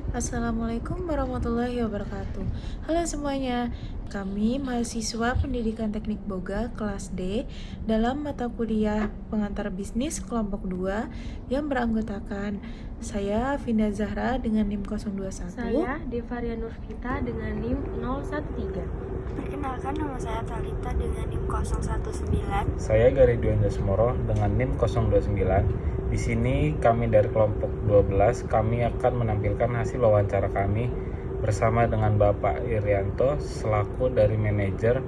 Assalamualaikum warahmatullahi wabarakatuh. Halo semuanya, kami mahasiswa Pendidikan Teknik Boga kelas D dalam mata kuliah Pengantar Bisnis kelompok 2 yang beranggotakan saya Vinda Zahra dengan NIM 021. Saya Devaria Nurvita dengan NIM 013. Perkenalkan, nama saya Talita dengan NIM 019. Saya Garidwan Jasmoro dengan NIM 029. Di sini kami dari kelompok 12, kami akan menampilkan hasil wawancara kami bersama dengan Bapak Irianto selaku dari manajer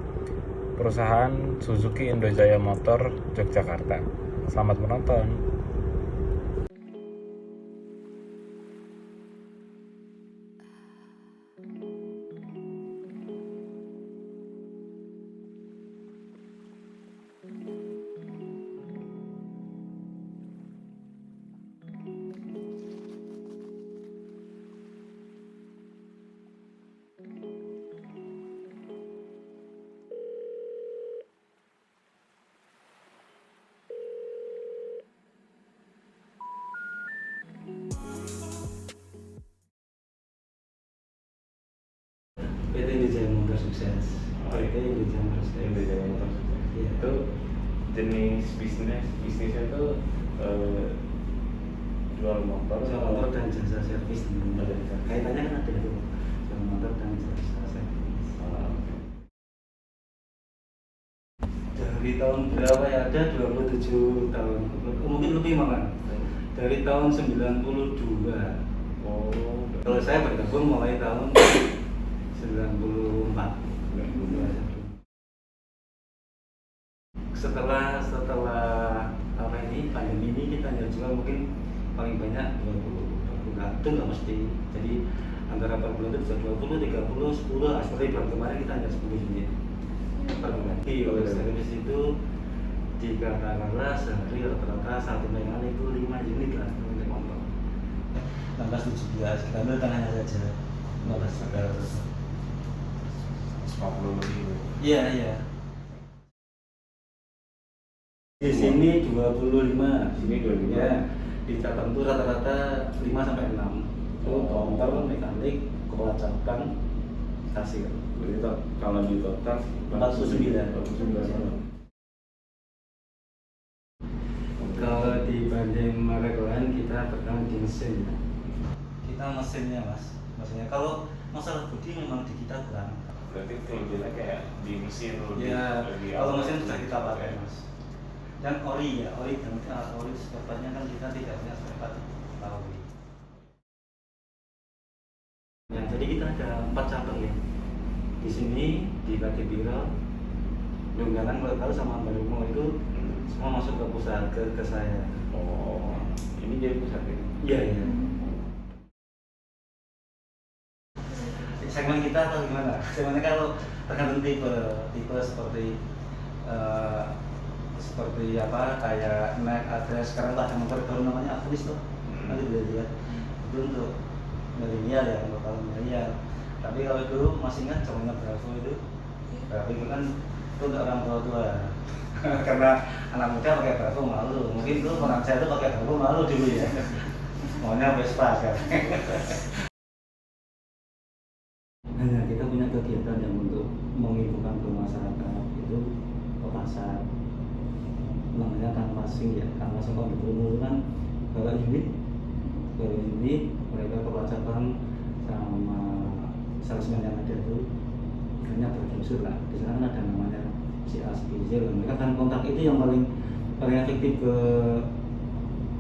perusahaan Suzuki Indojaya Motor Yogyakarta. Selamat menonton. PT Indojaya Motor Sukses. PT Indojaya Motor Sukses. Indojaya Motor Sukses. Iya. Itu jenis bisnisnya itu jual motor Dan jasa servis. Kaitannya kan ada itu. Jual motor dan jasa servis. Dari tahun berapa ya? Ada 27 tahun. Mungkin lebih malah. Dari tahun 92. Kalau saya bergabung mulai tahun 94. Setelah apa ini pandemi ini kita hanya jual mungkin paling banyak 20 kartu nggak mesti. Jadi antara per bulan itu bisa 20, 30, 10. Seperti bulan kemarin kita hanya 10 unit per bulan. Kalau servis itu dikatakanlah sehari rata-rata satu pegangan itu 5 unit lah untuk motor. 16, 17 kita ambil tengahnya saja 15 50 lebih. Iya. Di sini 25. Sini 25. Ya. Di cabang itu rata-rata 5 sampai 6. Itu counter, mekanik, kepala cabang, kasir. Jadi kalau di total 49. Kalau dibanding merek lain kita bertahan di mesin. Kita mesinnya mas. Maksudnya kalau masalah bodi memang di kita kurang. Berarti kelebihannya kayak di mesin Ya, lebih kalau awal. mesin sudah kita pakai mas. Dan ori dan alat ori sepertinya kan kita tidak punya spare ori. Ya, jadi kita ada 4 cabang ya. Di sini di Kaki Biro, Donggala kalau tahu sama Barumo itu semua masuk ke pusat ke saya. Oh, ini jadi pusat ini. Iya. Segmen kita atau gimana? Segmennya kalau tergantung tipe seperti apa kayak naik ada sekarang ada motor baru namanya Avis tuh. Nanti bisa lihat. Itu untuk milenial ya, untuk kaum milenial. Tapi kalau dulu masih ingat zamannya Bravo itu. Bravo itu kan itu untuk orang tua. Karena anak muda pakai Bravo malu. Mungkin dulu orang saya itu pakai Bravo malu dulu ya. Maunya Vespa kan. Hanya kita punya kegiatan yang untuk menginfokan ke masyarakat itu ke pasar, namanya canvassing ya. Canvassing kalau dulu kan bawa unit mereka ke cabang sama salesman yang ada itu hanya berunsur lah. Di sana kan ada namanya si A, si B, C. Mereka kan kontak itu yang paling efektif ke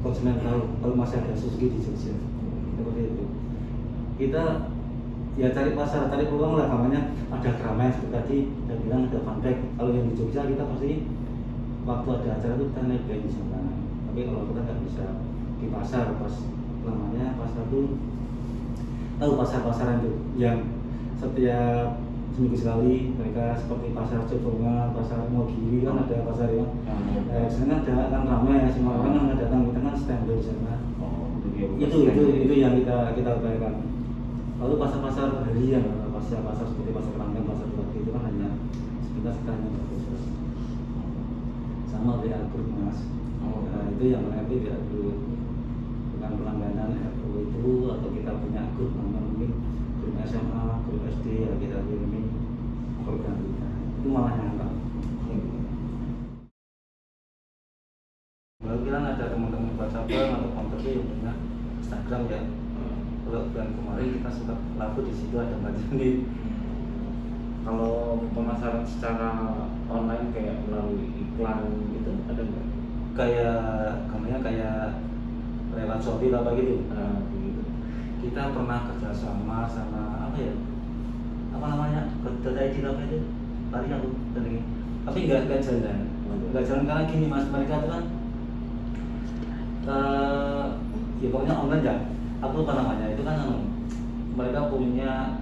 konsumen tahu kalau masih ada Suzuki di Jogja seperti itu. Kita ya cari pasar, cari peluang lah. Namanya ada keramaian seperti tadi saya bilang ada funpack. Kalau yang di Jogja kita pasti waktu ada acara itu kita naik di sana. Tapi kalau kita nggak bisa di pasar, pas namanya pasar itu tahu pasar-pasaran itu yang setiap seminggu sekali mereka seperti pasar Cebongan, pasar Mogiri kan ada pasar yang di sana ada kan ramai ya, semua orang kan datang, kita kan standby di sana. Itu yang kita upayakan. Lalu pasar-pasar harian, pasar seperti pasar Keranggan, pasar Tuak itu kan hanya sekitar bagus. Sama WA Group mas. Nah, itu yang berarti WA Group. Dengan pelangganan RU itu atau kita punya grup mungkin grup SMA, grup SD ya kita kirimin program kita itu malah nyangka. Lalu kita ada teman-teman WhatsApp atau kontak yang punya Instagram ya. Kalau bulan kemarin kita sempat laku di situ ada Mbak Jenny. Kalau pemasaran secara online kayak melalui iklan gitu ada nggak? Kayak lewat Shopee apa gitu. Begitu. Kita pernah kerjasama sama apa ya? Apa namanya? Kedai apa itu? Tadi aku tadi. Tapi nggak jalan. Nggak jalan karena gini mas, mereka tuh kan ya pokoknya online ya. Aku lupa namanya itu kan mereka punya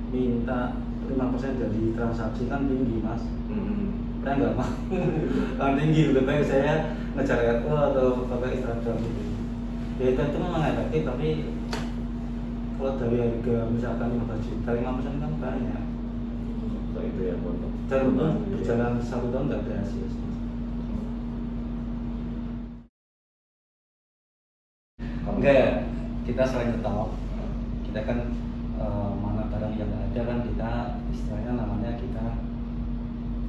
minta 5% dari transaksi kan tinggi mas. Saya nggak mau kan tinggi, lebih baik saya ngejar aku atau pakai Instagram gitu. Ya itu memang efektif, tapi kalau dari harga misalkan 15 juta 5% kan banyak. So itu ya untuk Dan untuk berjalan 1 tahun nggak berhasil. Enggak, kita selain tetap kita kan mana barang yang nggak ada kan kita istilahnya namanya kita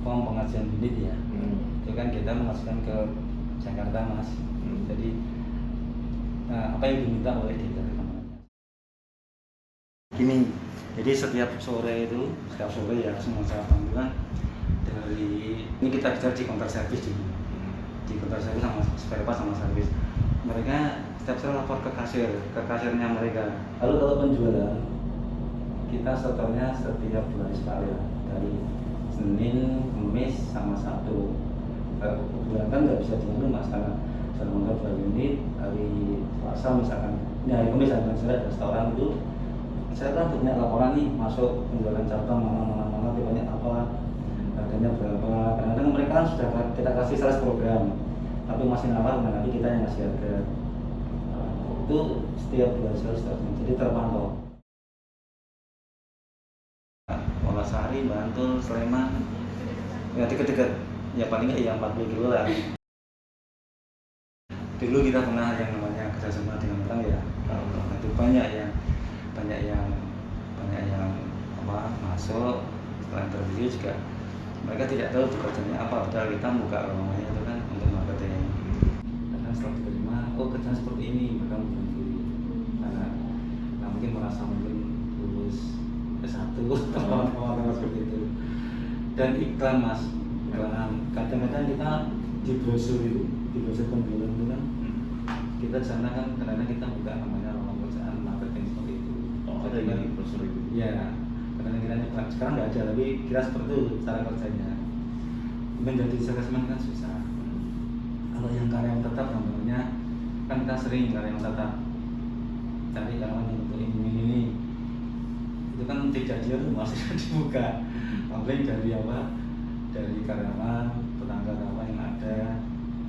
form pengajian unit ya. Itu kan kita memasukkan ke Jakarta mas. Jadi apa yang diminta oleh kita namanya gini. Jadi setiap sore ya semua saya panggilan dari ini kita bicara di counter service di counter service sama spare part sama service. Mereka setiap sore lapor ke kasirnya mereka. Lalu kalau penjualan kita setornya setiap bulan sekali lah, dari Senin, Kamis sama Sabtu. Bulan kan nggak bisa diambil mas karena dalam menganggap 2 unit hari Selasa misalkan ini hari Kamis ada restoran itu saya kan punya laporan nih masuk penjualan cabang mana banyak apa harganya berapa. Kadang-kadang mereka kan sudah kita kasih sales program tapi masih nawar nanti kita yang ngasih harga. Itu setiap bulan sales jadi terpantau. Wonosari, Bantul, Sleman ya dekat-dekat ya paling nggak yang 40 kilo lah. Dulu kita pernah yang namanya kerjasama dengan orang ya, itu banyak yang apa masuk setelah interview juga mereka tidak tahu pekerjaannya apa, padahal kita buka namanya itu kan untuk marketing. Karena setelah diterima, oh kerjaan seperti ini mereka mungkin karena mungkin merasa mungkin lulus S1 atau seperti itu. Dan iklan mas, iklanan kadang-kadang kita di brosur penjualan itu kan kita sana kan kadang-kadang kita buka namanya lowongan pekerjaan marketing seperti itu. Ada yang di brosur itu? Iya, kadang-kadang kita nyoba. Sekarang nggak ada, tapi kira seperti itu cara kerjanya. Menjadi salesman kan susah. Kalau yang karyawan tetap namanya kan kita sering karyawan tetap cari karyawan yang untuk ini itu kan tidak dia tuh masih dibuka. Paling dari apa? Dari karyawan, tetangga apa yang ada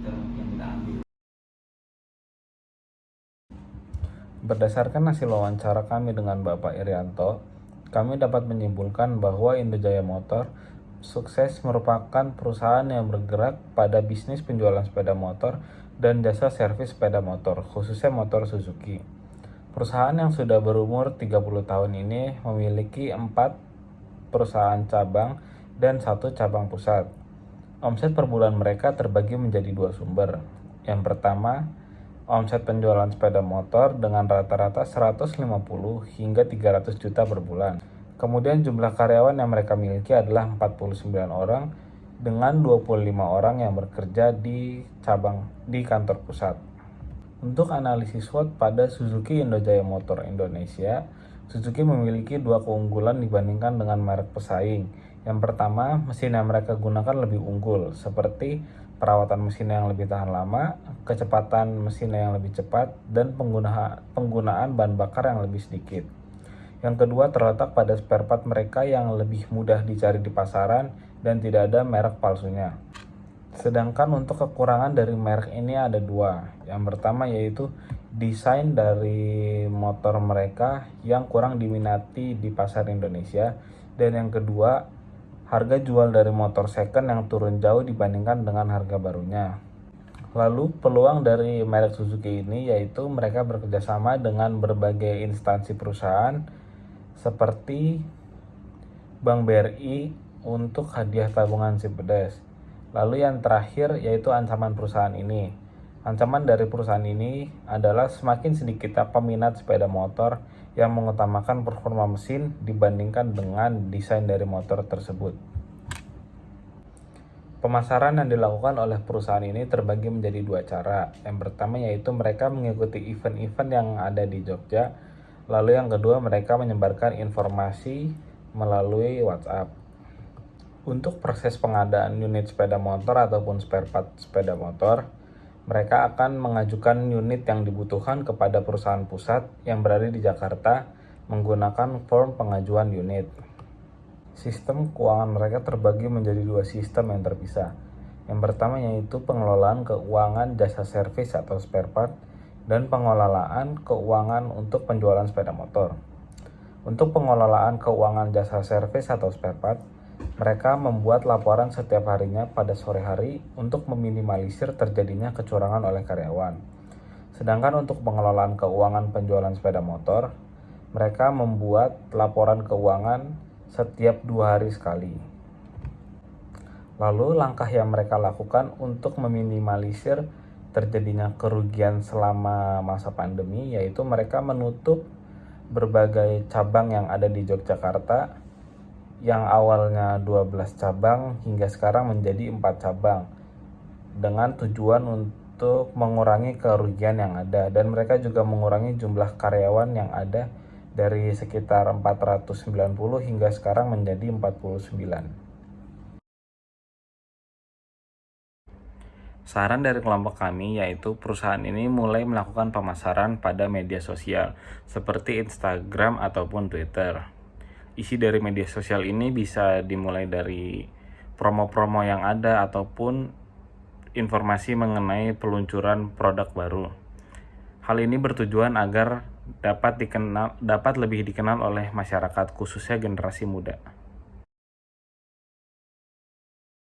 dan yang kita ambil. Berdasarkan hasil wawancara kami dengan Bapak Irianto, kami dapat menyimpulkan bahwa Indojaya Motor Sukses merupakan perusahaan yang bergerak pada bisnis penjualan sepeda motor dan jasa servis sepeda motor, khususnya motor Suzuki. Perusahaan yang sudah berumur 30 tahun ini memiliki 4 perusahaan cabang dan 1 cabang pusat. Omset per bulan mereka terbagi menjadi 2 sumber. Yang pertama, omset penjualan sepeda motor dengan rata-rata 150 hingga 300 juta per bulan. Kemudian jumlah karyawan yang mereka miliki adalah 49 orang dengan 25 orang yang bekerja di kantor pusat. Untuk analisis SWOT pada Suzuki Indojaya Motor Indonesia, Suzuki memiliki 2 keunggulan dibandingkan dengan merek pesaing. Yang pertama, mesin yang mereka gunakan lebih unggul, seperti perawatan mesin yang lebih tahan lama, kecepatan mesin yang lebih cepat, dan penggunaan bahan bakar yang lebih sedikit. Yang kedua terletak pada spare part mereka yang lebih mudah dicari di pasaran dan tidak ada merek palsunya. Sedangkan untuk kekurangan dari merek ini ada 2. Yang pertama yaitu desain dari motor mereka yang kurang diminati di pasar Indonesia, dan yang kedua harga jual dari motor second yang turun jauh dibandingkan dengan harga barunya. Lalu peluang dari merek Suzuki ini yaitu mereka bekerjasama dengan berbagai instansi perusahaan seperti Bank BRI untuk hadiah tabungan Simpedes. Lalu yang terakhir yaitu ancaman perusahaan ini. Ancaman dari perusahaan ini adalah semakin sedikit peminat sepeda motor yang mengutamakan performa mesin dibandingkan dengan desain dari motor tersebut. Pemasaran yang dilakukan oleh perusahaan ini terbagi menjadi dua cara. Yang pertama yaitu mereka mengikuti event-event yang ada di Jogja. Lalu yang kedua mereka menyebarkan informasi melalui WhatsApp. Untuk proses pengadaan unit sepeda motor ataupun spare part sepeda motor, mereka akan mengajukan unit yang dibutuhkan kepada perusahaan pusat yang berada di Jakarta menggunakan form pengajuan unit. Sistem keuangan mereka terbagi menjadi dua sistem yang terpisah. Yang pertama yaitu pengelolaan keuangan jasa servis atau spare part dan pengelolaan keuangan untuk penjualan sepeda motor. Untuk pengelolaan keuangan jasa servis atau spare part, mereka membuat laporan setiap harinya pada sore hari untuk meminimalisir terjadinya kecurangan oleh karyawan. Sedangkan untuk pengelolaan keuangan penjualan sepeda motor, mereka membuat laporan keuangan setiap 2 hari sekali. Lalu langkah yang mereka lakukan untuk meminimalisir terjadinya kerugian selama masa pandemi yaitu mereka menutup berbagai cabang yang ada di Yogyakarta yang awalnya 12 cabang hingga sekarang menjadi 4 cabang dengan tujuan untuk mengurangi kerugian yang ada, dan mereka juga mengurangi jumlah karyawan yang ada dari sekitar 490 hingga sekarang menjadi 49. Saran dari kelompok kami yaitu perusahaan ini mulai melakukan pemasaran pada media sosial seperti Instagram ataupun Twitter. Isi dari media sosial ini bisa dimulai dari promo-promo yang ada ataupun informasi mengenai peluncuran produk baru. Hal ini bertujuan agar dapat lebih dikenal oleh masyarakat khususnya generasi muda.